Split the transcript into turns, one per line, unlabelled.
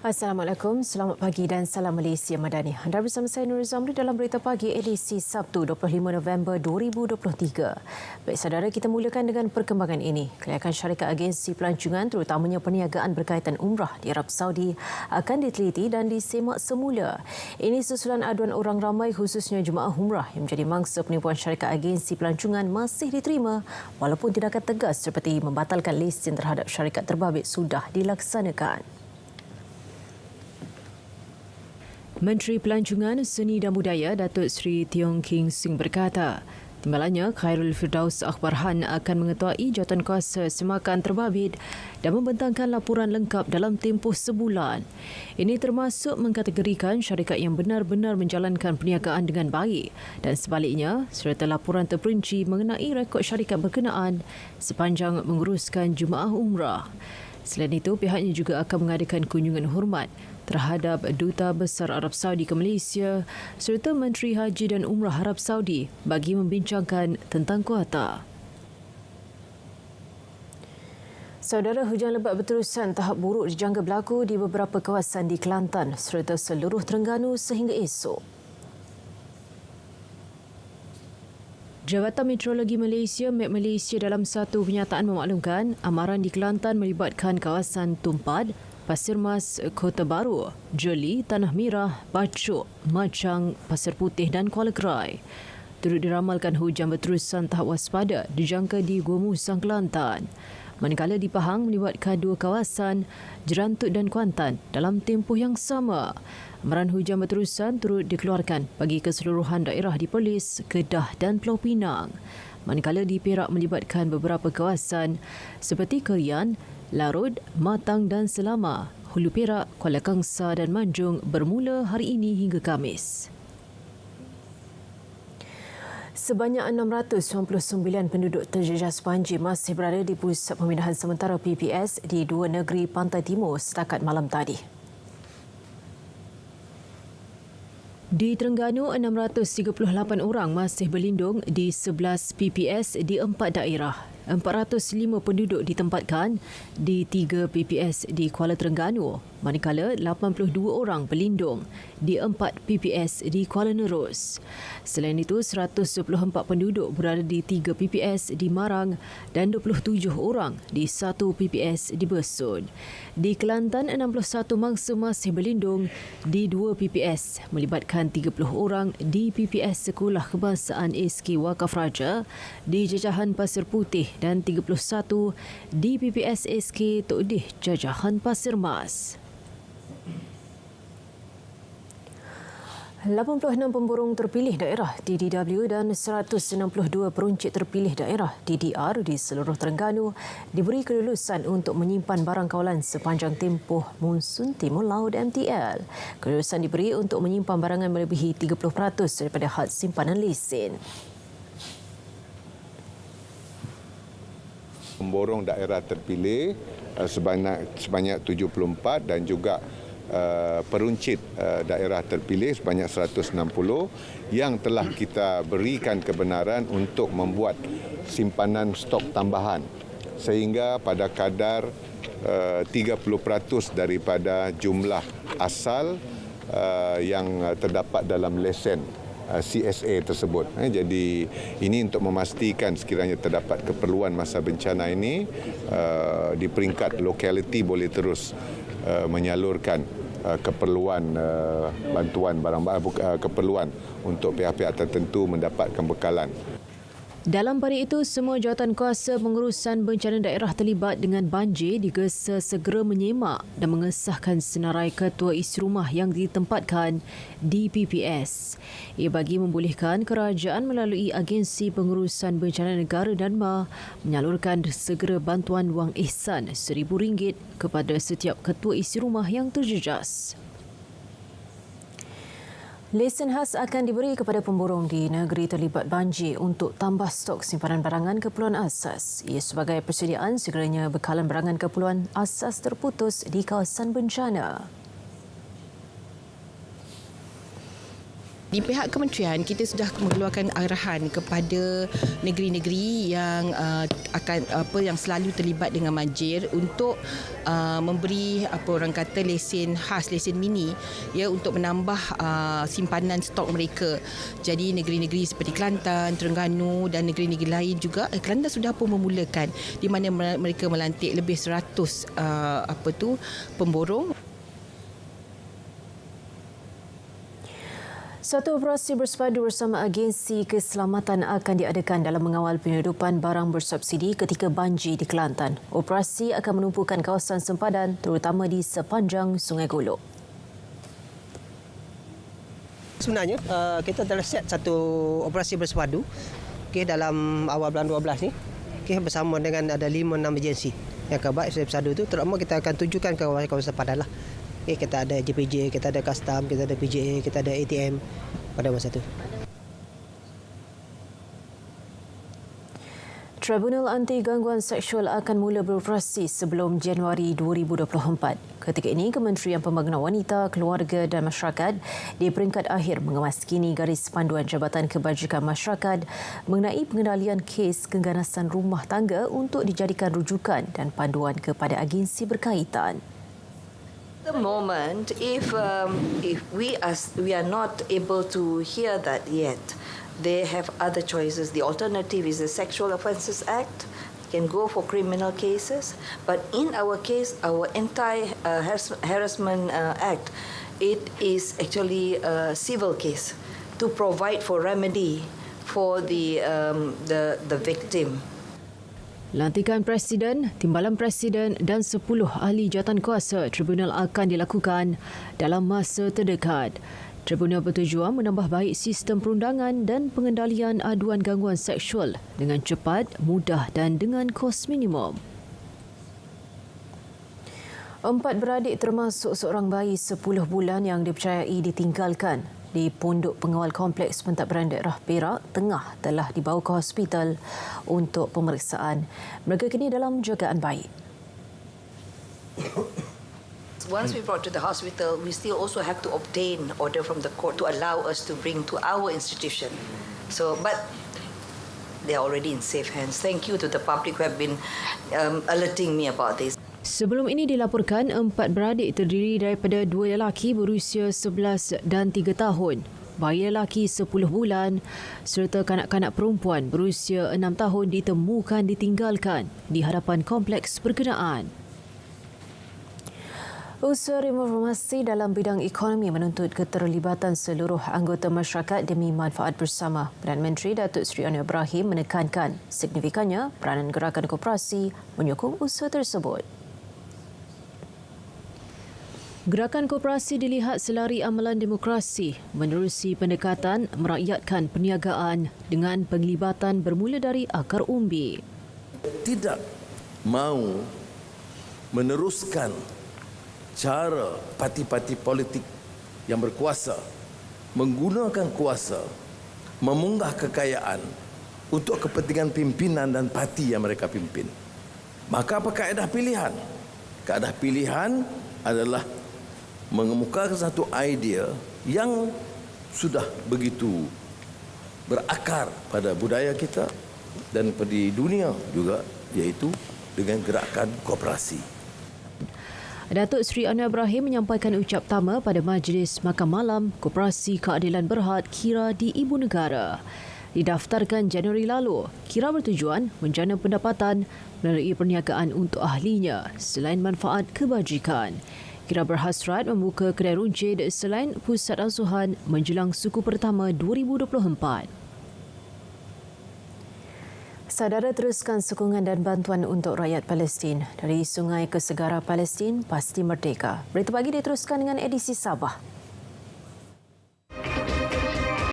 Assalamualaikum, selamat pagi dan salam Malaysia Madani. Anda bersama saya Nur Zamri dalam Berita Pagi edisi Sabtu 25 November 2023. Baik saudara, kita mulakan dengan perkembangan ini. Kelayakan syarikat agensi pelancongan terutamanya perniagaan berkaitan umrah di Arab Saudi akan diteliti dan disemak semula. Ini susulan aduan orang ramai khususnya jemaah umrah yang menjadi mangsa penipuan syarikat agensi pelancongan masih diterima walaupun tindakan tegas seperti membatalkan lesen terhadap syarikat terbabit sudah dilaksanakan. Menteri Pelancongan, Seni dan Budaya Datuk Seri Tiong King Sing berkata, timbalannya Khairul Firdaus Akhbarhan akan mengetuai jawatankuasa semakan terbabit dan membentangkan laporan lengkap dalam tempoh sebulan. Ini termasuk mengkategorikan syarikat yang benar-benar menjalankan perniagaan dengan baik dan sebaliknya serta laporan terperinci mengenai rekod syarikat berkenaan sepanjang menguruskan jemaah umrah. Selain itu, pihaknya juga akan mengadakan kunjungan hormat terhadap Duta Besar Arab Saudi ke Malaysia serta Menteri Haji dan Umrah Arab Saudi bagi membincangkan tentang kuota. Saudara, hujan lebat berterusan tahap buruk dijangka berlaku di beberapa kawasan di Kelantan serta seluruh Terengganu sehingga esok. Jabatan Meteorologi Malaysia, Met Malaysia dalam satu pernyataan memaklumkan amaran di Kelantan melibatkan kawasan Tumpad, Pasir Mas, Kota Baru, Jeli, Tanah Merah, Bacok, Macang, Pasir Putih dan Kuala Krai. Turut diramalkan hujan berterusan tahap waspada dijangka di Gua Musang, Kelantan. Manakala di Pahang melibatkan dua kawasan, Jerantut dan Kuantan dalam tempoh yang sama. Amaran hujan berterusan turut dikeluarkan bagi keseluruhan daerah di Perlis, Kedah dan Pulau Pinang. Manakala di Perak melibatkan beberapa kawasan seperti Kerian, Larut, Matang dan Selama, Hulu Perak, Kuala Kangsar dan Manjung bermula hari ini hingga Khamis. Sebanyak 699 penduduk terjejas banjir masih berada di pusat pemindahan sementara PPS di dua negeri pantai timur setakat malam tadi. Di Terengganu, 638 orang masih berlindung di 11 PPS di 4 daerah. 405 penduduk ditempatkan di 3 PPS di Kuala Terengganu, manakala 82 orang berlindung di 4 PPS di Kuala Nerus. Selain itu, 124 penduduk berada di 3 PPS di Marang dan 27 orang di 1 PPS di Besun. Di Kelantan, 61 mangsa masih berlindung di 2 PPS melibatkan 30 orang di PPS Sekolah Kebangsaan SK Wakaf Raja di Jajahan Pasir Putih dan 31 di PPS SK Tok Dih Jajahan Pasir Mas. 86 pemborong terpilih daerah DDW dan 162 peruncit terpilih daerah DDR di seluruh Terengganu diberi kelulusan untuk menyimpan barang kawalan sepanjang tempoh monsun Timur Laut MTL. Kelulusan diberi untuk menyimpan barangan melebihi 30% daripada had simpanan lesen.
Pemborong daerah terpilih sebanyak 74 dan juga peruncit daerah terpilih sebanyak 160 yang telah kita berikan kebenaran untuk membuat simpanan stok tambahan sehingga pada kadar 30% daripada jumlah asal yang terdapat dalam lesen CSA tersebut. Jadi ini untuk memastikan sekiranya terdapat keperluan masa bencana ini di peringkat lokaliti boleh terus menyalurkan keperluan bantuan keperluan untuk pihak-pihak tertentu mendapatkan bekalan.
Dalam pada itu, semua jawatankuasa pengurusan bencana daerah terlibat dengan banjir digesa segera menyemak dan mengesahkan senarai ketua isi rumah yang ditempatkan di PPS. Ia bagi membolehkan kerajaan melalui agensi pengurusan bencana negara DANMA menyalurkan segera bantuan wang ihsan RM1,000 kepada setiap ketua isi rumah yang terjejas. Lesen khas akan diberi kepada pemborong di negeri terlibat banjir untuk tambah stok simpanan barangan keperluan asas. Ia sebagai persediaan sekiranya bekalan barangan keperluan asas terputus di kawasan bencana.
Di pihak kementerian, kita sudah mengeluarkan arahan kepada negeri-negeri yang yang selalu terlibat dengan majir untuk memberi orang kata lesen khas, lesen mini ya, untuk menambah simpanan stok mereka. Jadi negeri-negeri seperti Kelantan, Terengganu dan negeri-negeri lain juga, Kelantan sudah pun memulakan di mana mereka melantik lebih 100 pemborong.
Satu operasi bersepadu bersama agensi keselamatan akan diadakan dalam mengawal penyeludupan barang bersubsidi ketika banjir di Kelantan. Operasi akan menumpukan kawasan sempadan terutama di sepanjang Sungai Golok.
Sebenarnya kita telah set satu operasi bersepadu dalam awal bulan 12 ni bersama dengan ada 5-6 agensi yang akan buat bersepadu itu, terutama kita akan tujukan ke kawasan sempadan lah. Kita ada JPJ, kita ada custom, kita ada PJA, kita ada ATM pada masa itu.
Tribunal Anti Gangguan Seksual akan mula beroperasi sebelum Januari 2024. Ketika ini, Kementerian Pembangunan Wanita, Keluarga dan Masyarakat di peringkat akhir mengemaskini garis panduan Jabatan Kebajikan Masyarakat mengenai pengendalian kes keganasan rumah tangga untuk dijadikan rujukan dan panduan kepada agensi berkaitan.
The moment, if we are not able to hear that yet, they have other choices. The alternative is the Sexual Offences Act. Can go for criminal cases, but in our case, our Anti-Harassment Act, it is actually a civil case to provide for remedy for the victim.
Lantikan Presiden, Timbalan Presiden dan 10 ahli jawatankuasa tribunal akan dilakukan dalam masa terdekat. Tribunal bertujuan menambah baik sistem perundangan dan pengendalian aduan gangguan seksual dengan cepat, mudah dan dengan kos minimum. 4 beradik termasuk seorang bayi 10 bulan yang dipercayai ditinggalkan di Pondok Pengawal Kompleks Pentadbiran Daerah Perak Tengah telah dibawa ke hospital untuk pemeriksaan. Mereka kini dalam jagaan baik.
Once we brought to the hospital, we still also have to obtain order from the court to allow us to bring to our institution. But they are already in safe hands. Thank you to the public who have been alerting me about this.
Sebelum ini dilaporkan 4 beradik terdiri daripada 2 lelaki berusia 11 dan 3 tahun, bayi lelaki 10 bulan serta kanak-kanak perempuan berusia 6 tahun ditemukan ditinggalkan di hadapan kompleks berkenaan. Usaha reformasi dalam bidang ekonomi menuntut keterlibatan seluruh anggota masyarakat demi manfaat bersama. Perdana Menteri Datuk Seri Anwar Ibrahim menekankan signifikannya peranan gerakan koperasi menyokong usaha tersebut. Gerakan koperasi dilihat selari amalan demokrasi menerusi pendekatan merakyatkan perniagaan dengan penglibatan bermula dari akar umbi.
Tidak mahu meneruskan cara parti-parti politik yang berkuasa menggunakan kuasa memunggah kekayaan untuk kepentingan pimpinan dan parti yang mereka pimpin. Maka apa kaedah pilihan? Kaedah pilihan adalah mengemukakan satu idea yang sudah begitu berakar pada budaya kita dan di dunia juga, iaitu dengan gerakan koperasi.
Datuk Seri Anwar Ibrahim menyampaikan ucap tama pada Majlis Makan Malam Koperasi Keadilan Berhad KIRA di Ibu Negara. Didaftarkan Januari lalu, KIRA bertujuan menjana pendapatan melalui perniagaan untuk ahlinya selain manfaat kebajikan. KIRA berhasrat membuka kedai runcit selain pusat asuhan menjelang suku pertama 2024. Saudara, teruskan sokongan dan bantuan untuk rakyat Palestin. Dari sungai ke segara Palestin, pasti merdeka. Berita pagi diteruskan dengan edisi Sabah.